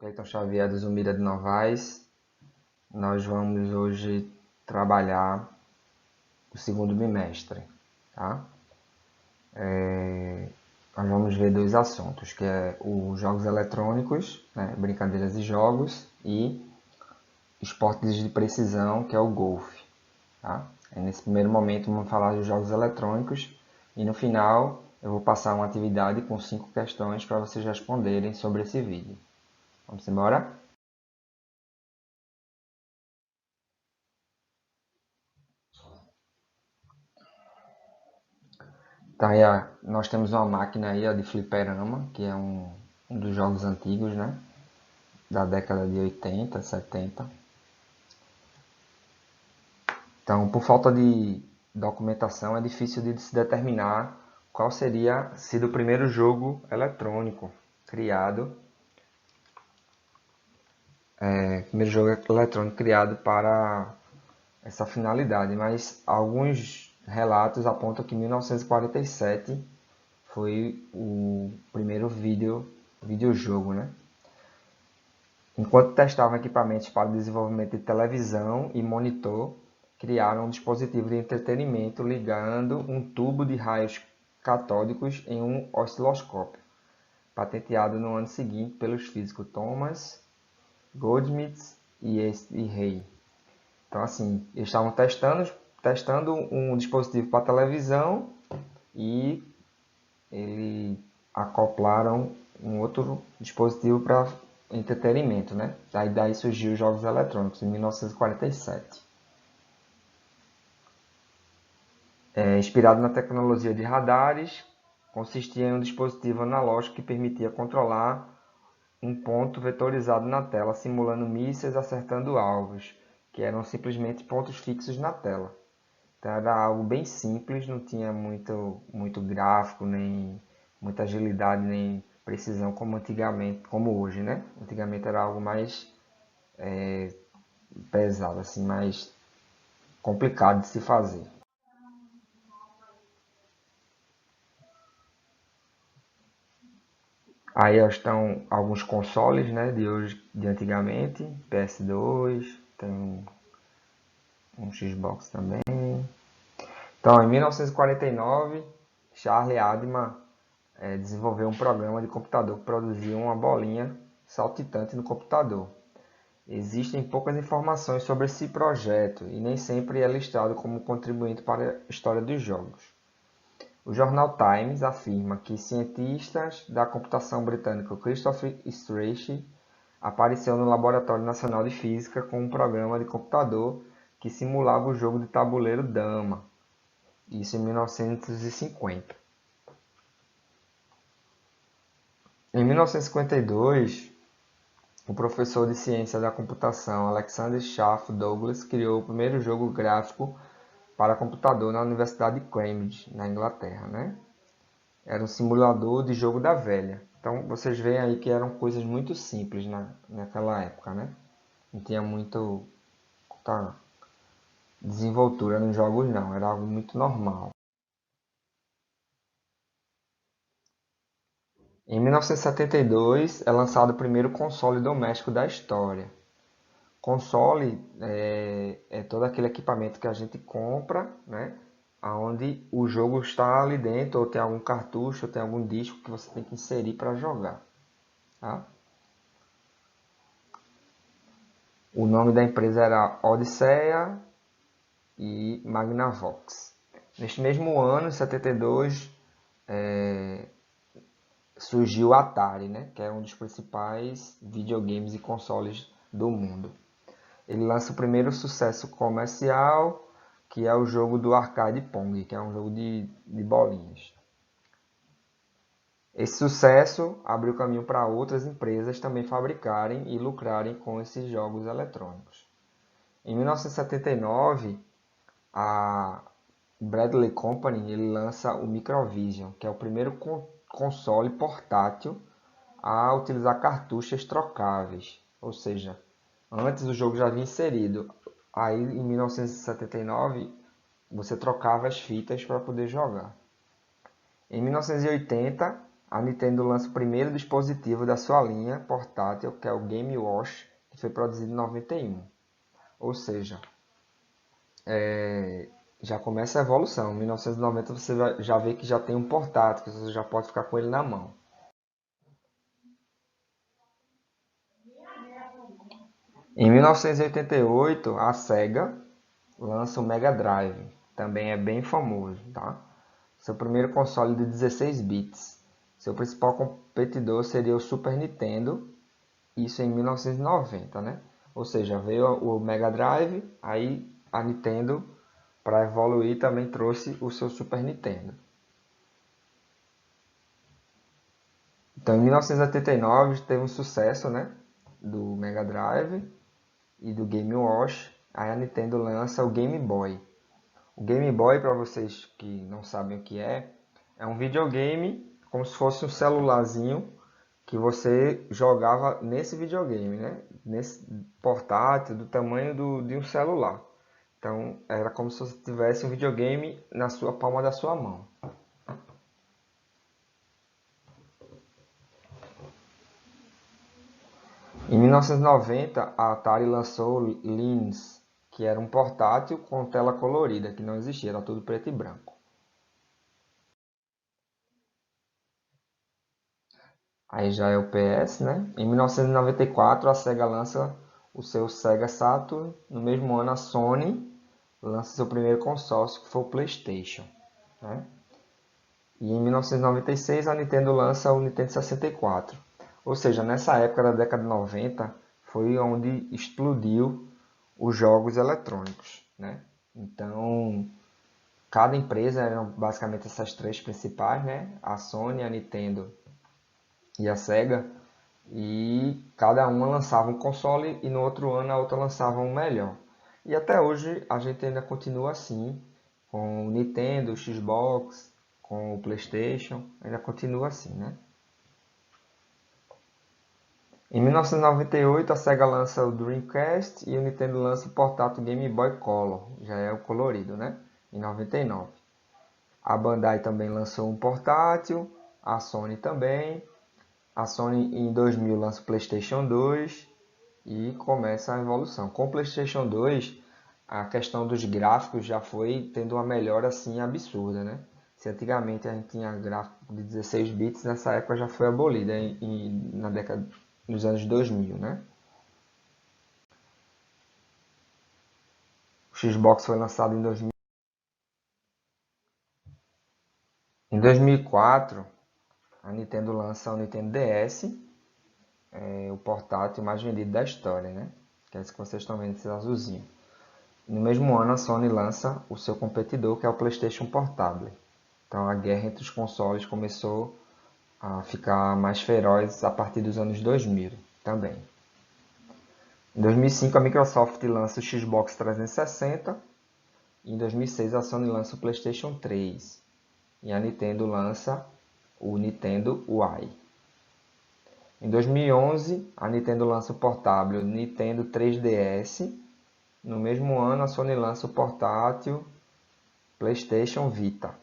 Cleiton Xavier do Zumbira de Novaes. Nós vamos hoje trabalhar o segundo bimestre, tá? Nós vamos ver dois assuntos, que é os jogos eletrônicos, né, brincadeiras e jogos, e esportes de precisão, que é o golfe, tá? Nesse primeiro momento vamos falar dos jogos eletrônicos e no final eu vou passar uma atividade com 5 questões para vocês responderem sobre esse vídeo. Vamos embora? Tá aí, nós temos uma máquina aí de fliperama, que é um dos jogos antigos, né? Da década de 80, 70. Então, por falta de documentação, é difícil de se determinar qual seria sido o primeiro jogo eletrônico criado. Primeiro jogo eletrônico criado para essa finalidade, mas alguns relatos apontam que 1947 foi o primeiro videojogo, né? Enquanto testavam equipamentos para o desenvolvimento de televisão e monitor, criaram um dispositivo de entretenimento ligando um tubo de raios catódicos em um osciloscópio, patenteado no ano seguinte pelos físicos Thomas Goldsmith e Hay. Então, assim, eles estavam testando um dispositivo para televisão e eles acoplaram um outro dispositivo para entretenimento, né? Daí surgiu os jogos eletrônicos, em 1947. Inspirado na tecnologia de radares, consistia em um dispositivo analógico que permitia controlar um ponto vetorizado na tela, simulando mísseis acertando alvos, que eram simplesmente pontos fixos na tela. Então era algo bem simples, não tinha muito gráfico, nem muita agilidade, nem precisão como antigamente, como hoje, né? Antigamente era algo mais pesado, assim, mais complicado de se fazer. Aí estão alguns consoles, né, de hoje, de antigamente, PS2, tem um Xbox também. Então, em 1949, Charlie Adman desenvolveu um programa de computador que produzia uma bolinha saltitante no computador. Existem poucas informações sobre esse projeto e nem sempre é listado como contribuinte para a história dos jogos. O jornal Times afirma que cientistas da computação britânico Christopher Strachey apareceu no Laboratório Nacional de Física com um programa de computador que simulava o jogo de tabuleiro Dama. Isso em 1950. Em 1952, o professor de ciência da computação Alexander Schaff Douglas criou o primeiro jogo gráfico para computador na Universidade de Cambridge, na Inglaterra, né? Era um simulador de jogo da velha. Então vocês veem aí que eram coisas muito simples naquela época, né? Não tinha muito desenvoltura nos jogos não, era algo muito normal. Em 1972 é lançado o primeiro console doméstico da história. Console é todo aquele equipamento que a gente compra, né? Onde o jogo está ali dentro, ou tem algum cartucho, ou tem algum disco que você tem que inserir para jogar. Tá? O nome da empresa era Odisseia e Magnavox. Neste mesmo ano, em 72, surgiu o Atari, né? Que é um dos principais videogames e consoles do mundo. Ele lança o primeiro sucesso comercial, que é o jogo do arcade Pong, que é um jogo de bolinhas. Esse sucesso abriu caminho para outras empresas também fabricarem e lucrarem com esses jogos eletrônicos. Em 1979, a Bradley Company ele lança o Microvision, que é o primeiro console portátil a utilizar cartuchos trocáveis, ou seja, antes o jogo já vinha inserido. Aí em 1979 você trocava as fitas para poder jogar. Em 1980 a Nintendo lança o primeiro dispositivo da sua linha portátil, que é o Game Watch, que foi produzido em 91. Ou seja, já começa a evolução. Em 1990 você já vê que já tem um portátil, que você já pode ficar com ele na mão. Em 1988, a Sega lança o Mega Drive, também é bem famoso, tá? Seu primeiro console de 16 bits. Seu principal competidor seria o Super Nintendo, isso em 1990, né? Ou seja, veio o Mega Drive, aí a Nintendo, para evoluir, também trouxe o seu Super Nintendo. Então, em 1989 teve um sucesso, né, do Mega Drive e do Game Watch. Aí a Nintendo lança o Game Boy. O Game Boy, para vocês que não sabem o que é um videogame como se fosse um celularzinho que você jogava nesse videogame, né? Nesse portátil do tamanho de um celular. Então era como se você tivesse um videogame na sua palma da sua mão. Em 1990, a Atari lançou o Lynx, que era um portátil com tela colorida, que não existia, era tudo preto e branco. Aí já é o PS, né? Em 1994, a Sega lança o seu Sega Saturn. No mesmo ano, a Sony lança seu primeiro consórcio, que foi o PlayStation, né? E em 1996, a Nintendo lança o Nintendo 64. Ou seja, nessa época da década de 90, foi onde explodiu os jogos eletrônicos, né? Então, cada empresa eram basicamente essas três principais, né? A Sony, a Nintendo e a Sega, e cada uma lançava um console e no outro ano a outra lançava um melhor. E até hoje a gente ainda continua assim, com o Nintendo, o Xbox, com o PlayStation, ainda continua assim, né? Em 1998 a Sega lança o Dreamcast e o Nintendo lança o portátil Game Boy Color, já é o colorido, né? Em 99. A Bandai também lançou um portátil, a Sony também. A Sony em 2000 lança o PlayStation 2 e começa a evolução. Com o PlayStation 2, a questão dos gráficos já foi tendo uma melhora assim absurda, né? Se antigamente a gente tinha gráfico de 16 bits, nessa época já foi abolida na década nos anos 2000, né? O Xbox foi lançado em 2000. Em 2004, a Nintendo lança o Nintendo DS, o portátil mais vendido da história, né? Que é esse que vocês estão vendo, esse azulzinho. No mesmo ano, a Sony lança o seu competidor, que é o PlayStation Portable. Então, a guerra entre os consoles começou a ficar mais feroz a partir dos anos 2000 também. Em 2005, a Microsoft lança o Xbox 360. E em 2006, a Sony lança o PlayStation 3. E a Nintendo lança o Nintendo Wii. Em 2011, a Nintendo lança o portátil Nintendo 3DS. No mesmo ano, a Sony lança o portátil PlayStation Vita.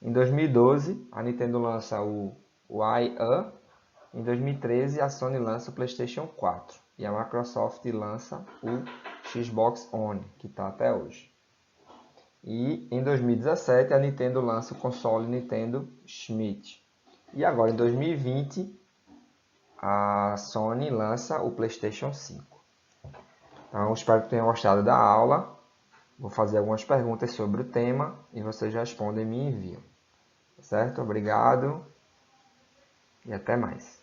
Em 2012, a Nintendo lança o Wii U. Em 2013, a Sony lança o PlayStation 4. E a Microsoft lança o Xbox One, que está até hoje. E em 2017, a Nintendo lança o console Nintendo Switch. E agora, em 2020, a Sony lança o PlayStation 5. Então, espero que tenham gostado da aula. Vou fazer algumas perguntas sobre o tema e vocês respondem e me enviam. Certo? Obrigado e até mais.